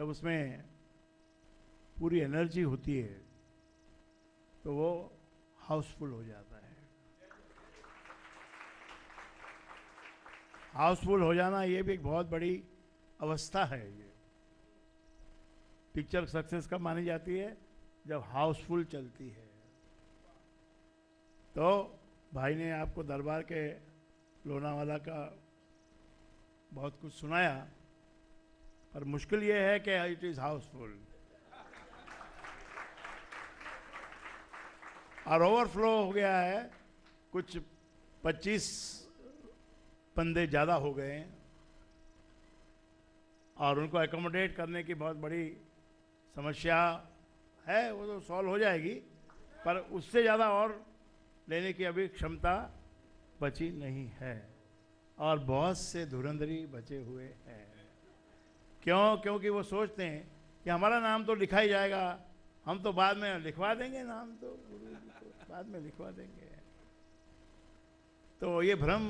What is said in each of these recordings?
जब उसमें पूरी एनर्जी होती है तो वो हाउसफुल हो जाता है। हाउसफुल हो जाना ये भी एक बहुत बड़ी अवस्था है। ये पिक्चर सक्सेस कब मानी जाती है? जब हाउसफुल चलती है। तो भाई ने आपको दरबार के लोनावाला का बहुत कुछ सुनाया, पर मुश्किल ये है कि इट इज हाउसफुल और ओवरफ्लो हो गया है। कुछ 25 बंदे ज़्यादा हो गए हैं और उनको एकोमोडेट करने की बहुत बड़ी समस्या है। वो तो सॉल्व हो जाएगी, पर उससे ज़्यादा और लेने की अभी क्षमता बची नहीं है और बहुत से धुरंधरी बचे हुए हैं। क्यों? क्योंकि वो सोचते हैं कि हमारा नाम तो लिखा ही जाएगा, हम तो बाद में लिखवा देंगे, नाम तो गुरु जी को बाद में लिखवा देंगे। तो ये भ्रम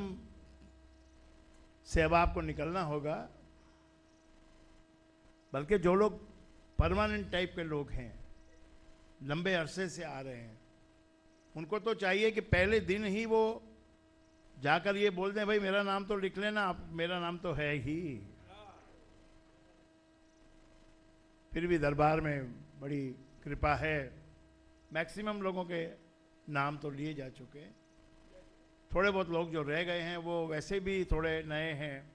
से अब आपको निकलना होगा। बल्कि जो लोग परमानेंट टाइप के लोग हैं, लंबे अरसे से आ रहे हैं, उनको तो चाहिए कि पहले दिन ही वो जाकर ये बोल दें, भाई मेरा नाम तो लिख लेना, आप मेरा नाम तो है ही। फिर भी दरबार में बड़ी कृपा है, मैक्सिमम लोगों के नाम तो लिए जा चुके हैं। थोड़े बहुत लोग जो रह गए हैं वो वैसे भी थोड़े नए हैं,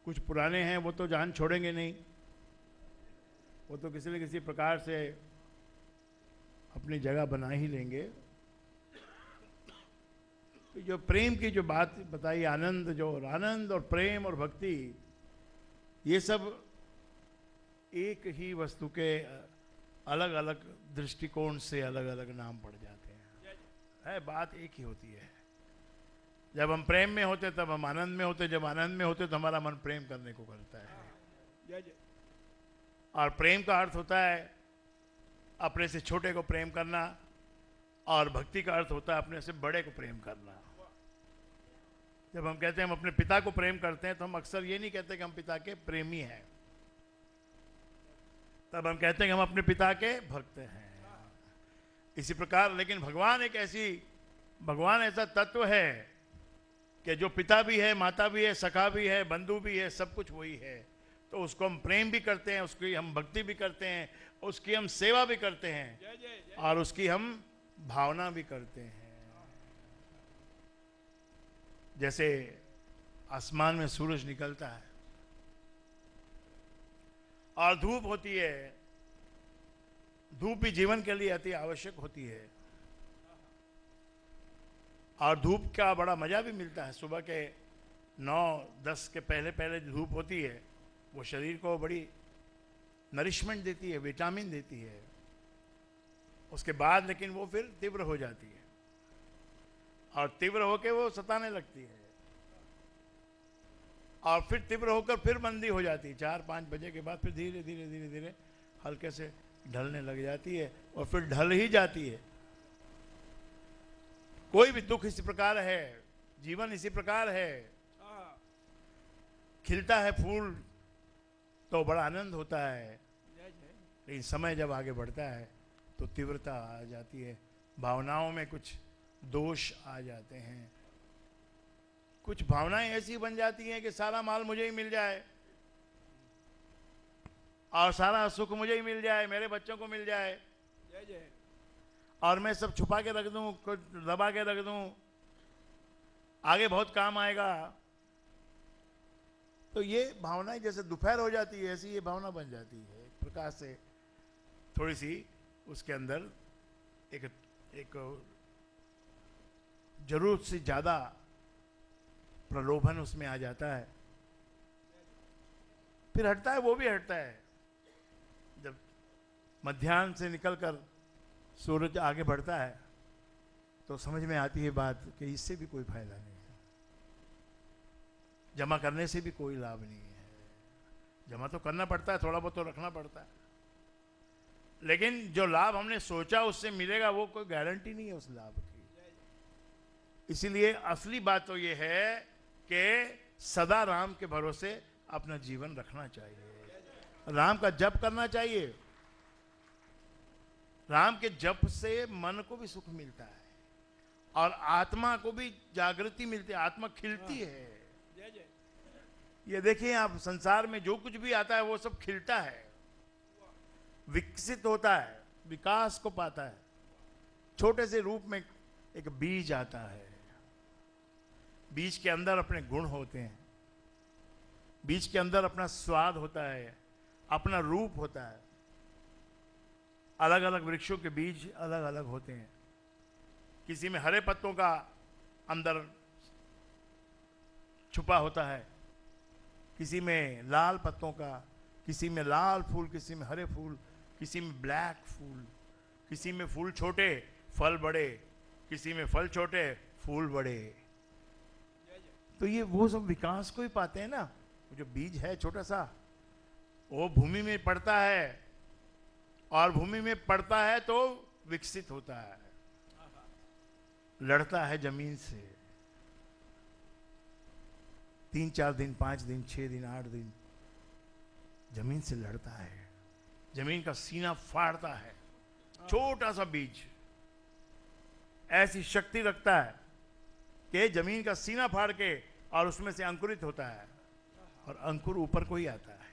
कुछ पुराने हैं, वो तो जान छोड़ेंगे नहीं, वो तो किसी न किसी प्रकार से अपनी जगह बना ही लेंगे। तो जो प्रेम की जो बात बताई, आनंद, जो आनंद और प्रेम और भक्ति, ये सब एक ही वस्तु के अलग अलग दृष्टिकोण से अलग अलग नाम पड़ जाते हैं। है बात एक ही होती है। जब हम प्रेम में होते तब हम आनंद में होते, जब आनंद में होते तो हमारा मन प्रेम करने को करता है। और प्रेम का अर्थ होता है अपने से छोटे को प्रेम करना, और भक्ति का अर्थ होता है अपने से बड़े को प्रेम करना। जब हम कहते हैं हम अपने पिता को प्रेम करते हैं तो हम अक्सर ये नहीं कहते कि हम पिता के प्रेमी हैं, तब हम कहते हैं कि हम अपने पिता के भक्त हैं। इसी प्रकार लेकिन भगवान ऐसा तत्व है कि जो पिता भी है, माता भी है, सखा भी है, बंधु भी है, सब कुछ वही है। तो उसको हम प्रेम भी करते हैं, उसकी हम भक्ति भी करते हैं, उसकी हम सेवा भी करते हैं और उसकी हम भावना भी करते हैं। जैसे आसमान में सूरज निकलता है और धूप होती है, धूप भी जीवन के लिए अति आवश्यक होती है और धूप का बड़ा मजा भी मिलता है। सुबह के 9-10 के पहले पहले जो धूप होती है वो शरीर को बड़ी नरिशमेंट देती है, विटामिन देती है। उसके बाद लेकिन वो फिर तीव्र हो जाती है और तीव्र होकर वो सताने लगती है और फिर तीव्र होकर फिर मंदी हो जाती है। 4-5 बजे के बाद फिर धीरे धीरे धीरे धीरे हल्के से ढलने लग जाती है और फिर ढल ही जाती है। कोई भी दुख इसी प्रकार है, जीवन इसी प्रकार है। खिलता है फूल तो बड़ा आनंद होता है, लेकिन समय जब आगे बढ़ता है तो तीव्रता आ जाती है, भावनाओं में कुछ दोष आ जाते हैं, कुछ भावनाएं ऐसी बन जाती हैं कि सारा माल मुझे ही मिल जाए और सारा सुख मुझे ही मिल जाए, मेरे बच्चों को मिल जाए और मैं सब छुपा के रख दूं, कुछ दबा के रख दूं, आगे बहुत काम आएगा। तो ये भावनाएं जैसे दोपहर हो जाती है ऐसी ये भावना बन जाती है। एक प्रकार से थोड़ी सी उसके अंदर एक जरूरत से ज्यादा प्रलोभन उसमें आ जाता है, फिर हटता है, वो भी हटता है। जब मध्याह्न से निकलकर सूरज आगे बढ़ता है तो समझ में आती है बात कि इससे भी कोई फायदा नहीं है, जमा करने से भी कोई लाभ नहीं है। जमा तो करना पड़ता है, थोड़ा बहुत तो रखना पड़ता है, लेकिन जो लाभ हमने सोचा उससे मिलेगा वो कोई गारंटी नहीं है उस लाभ की। इसीलिए असली बात तो ये है कि सदा राम के भरोसे अपना जीवन रखना चाहिए। राम का जप करना चाहिए। राम के जप से मन को भी सुख मिलता है और आत्मा को भी जागृति मिलती है, आत्मा खिलती है। ये देखिए आप, संसार में जो कुछ भी आता है वो सब खिलता है, विकसित होता है, विकास को पाता है। छोटे से रूप में एक बीज आता है, बीज के अंदर अपने गुण होते हैं, बीज के अंदर अपना स्वाद होता है, अपना रूप होता है। अलग अलग वृक्षों के बीज अलग अलग होते हैं, किसी में हरे पत्तों का अंदर छुपा होता है, किसी में लाल पत्तों का, किसी में लाल फूल, किसी में हरे फूल, किसी में ब्लैक फूल, किसी में फूल छोटे फल बड़े, किसी में फल छोटे फूल बड़े। तो ये वो सब विकास को ही पाते हैं ना। जो बीज है छोटा सा, वो भूमि में पड़ता है और भूमि में पड़ता है तो विकसित होता है, लड़ता है जमीन से 3-4 दिन, 5 दिन, 6 दिन, 8 दिन जमीन से लड़ता है, जमीन का सीना फाड़ता है। छोटा सा बीज ऐसी शक्ति रखता है कि जमीन का सीना फाड़ के और उसमें से अंकुरित होता है और अंकुर ऊपर को ही आता है।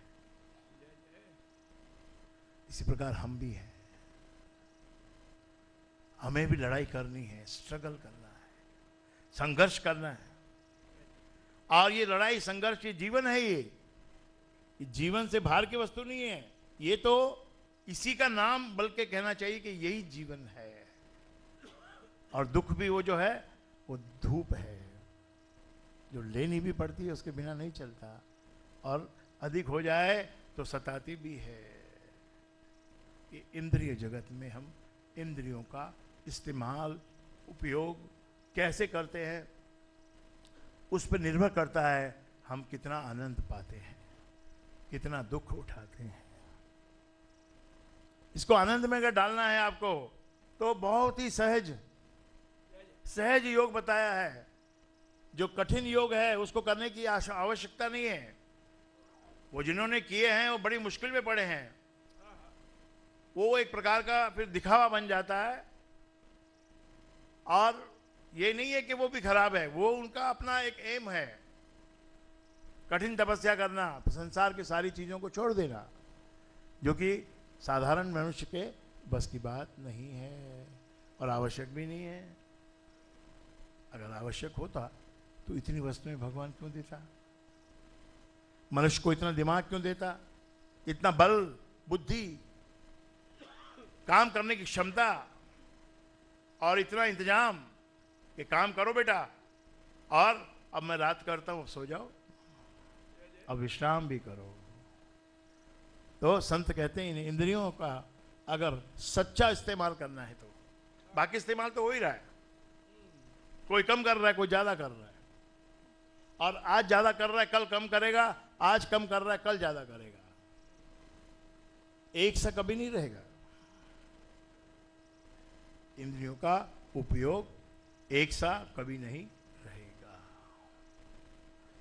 इसी प्रकार हम भी हैं, हमें भी लड़ाई करनी है, स्ट्रगल करना है, संघर्ष करना है। और ये लड़ाई संघर्ष, ये जीवन है। ये जीवन से बाहर की वस्तु नहीं है, ये तो इसी का नाम बल्कि कहना चाहिए कि यही जीवन है। और दुख भी वो जो है वो धूप है, जो लेनी भी पड़ती है, उसके बिना नहीं चलता, और अधिक हो जाए तो सताती भी है। कि इंद्रिय जगत में हम इंद्रियों का इस्तेमाल, उपयोग कैसे करते हैं, उस पर निर्भर करता है हम कितना आनंद पाते हैं, कितना दुख उठाते हैं। इसको आनंद में अगर डालना है आपको तो बहुत ही सहज योग बताया है। जो कठिन योग है उसको करने की आवश्यकता नहीं है। वो जिन्होंने किए हैं वो बड़ी मुश्किल में पड़े हैं। वो एक प्रकार का फिर दिखावा बन जाता है, और ये नहीं है कि वो भी खराब है, वो उनका अपना एक एम है, कठिन तपस्या करना, संसार की सारी चीजों को छोड़ देना, जो कि साधारण मनुष्य के बस की बात नहीं है और आवश्यक भी नहीं है। अगर आवश्यक होता तो इतनी वस्तुएं भगवान क्यों देता, मनुष्य को इतना दिमाग क्यों देता, इतना बल, बुद्धि, काम करने की क्षमता और इतना इंतजाम कि काम करो बेटा, और अब मैं रात करता हूं, सो जाओ, अब विश्राम भी करो। तो संत कहते हैं इन इंद्रियों का अगर सच्चा इस्तेमाल करना है तो, बाकी इस्तेमाल तो हो ही रहा है, कोई कम कर रहा है, कोई ज्यादा कर रहा है, और आज ज्यादा कर रहा है कल कम करेगा, आज कम कर रहा है कल ज्यादा करेगा, एक सा कभी नहीं रहेगा। इंद्रियों का उपयोग एक सा कभी नहीं रहेगा।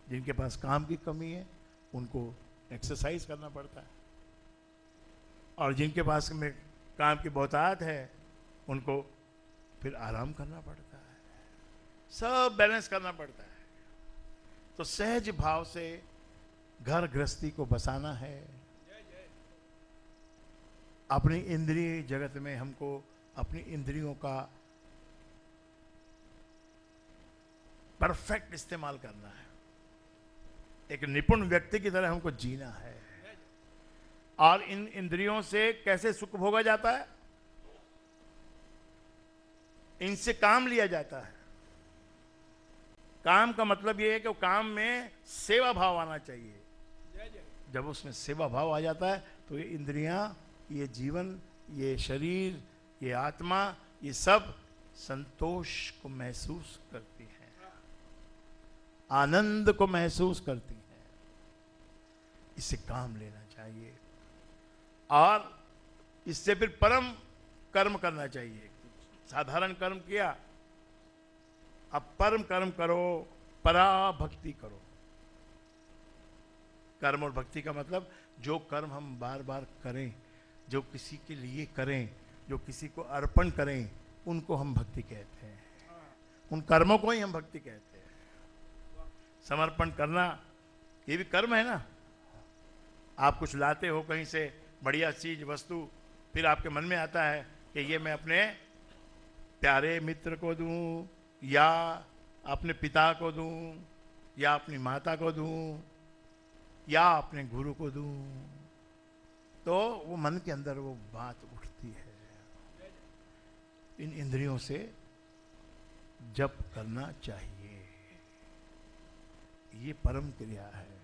जिनके पास काम की कमी है उनको एक्सरसाइज करना पड़ता है, और जिनके पास में काम की बहुतायत है उनको फिर आराम करना पड़ता है, सब बैलेंस करना पड़ता है। तो सहज भाव से घर गृहस्थी को बसाना है। अपनी इंद्रिय जगत में हमको अपनी इंद्रियों का परफेक्ट इस्तेमाल करना है, एक निपुण व्यक्ति की तरह हमको जीना है। और इन इंद्रियों से कैसे सुख भोगा जाता है, इनसे काम लिया जाता है। काम का मतलब यह है कि काम में सेवा भाव आना चाहिए। जब उसमें सेवा भाव आ जाता है तो ये इंद्रियां, ये जीवन, ये शरीर, ये आत्मा, ये सब संतोष को महसूस करती है, आनंद को महसूस करती है। इससे काम लेना चाहिए और इससे फिर परम कर्म करना चाहिए। साधारण कर्म किया, अब परम कर्म करो, पराभक्ति करो। कर्म और भक्ति का मतलब जो कर्म हम बार बार करें, जो किसी के लिए करें, जो किसी को अर्पण करें, उनको हम भक्ति कहते हैं। उन कर्मों को ही हम भक्ति कहते हैं। समर्पण करना ये भी कर्म है ना। आप कुछ लाते हो कहीं से बढ़िया चीज वस्तु, फिर आपके मन में आता है कि ये मैं अपने प्यारे मित्र को दूं, या अपने पिता को दूं, या अपनी माता को दूं, या अपने गुरु को दूं, तो वो मन के अंदर वो बात उठती है। इन इंद्रियों से जप करना चाहिए, ये परम क्रिया है।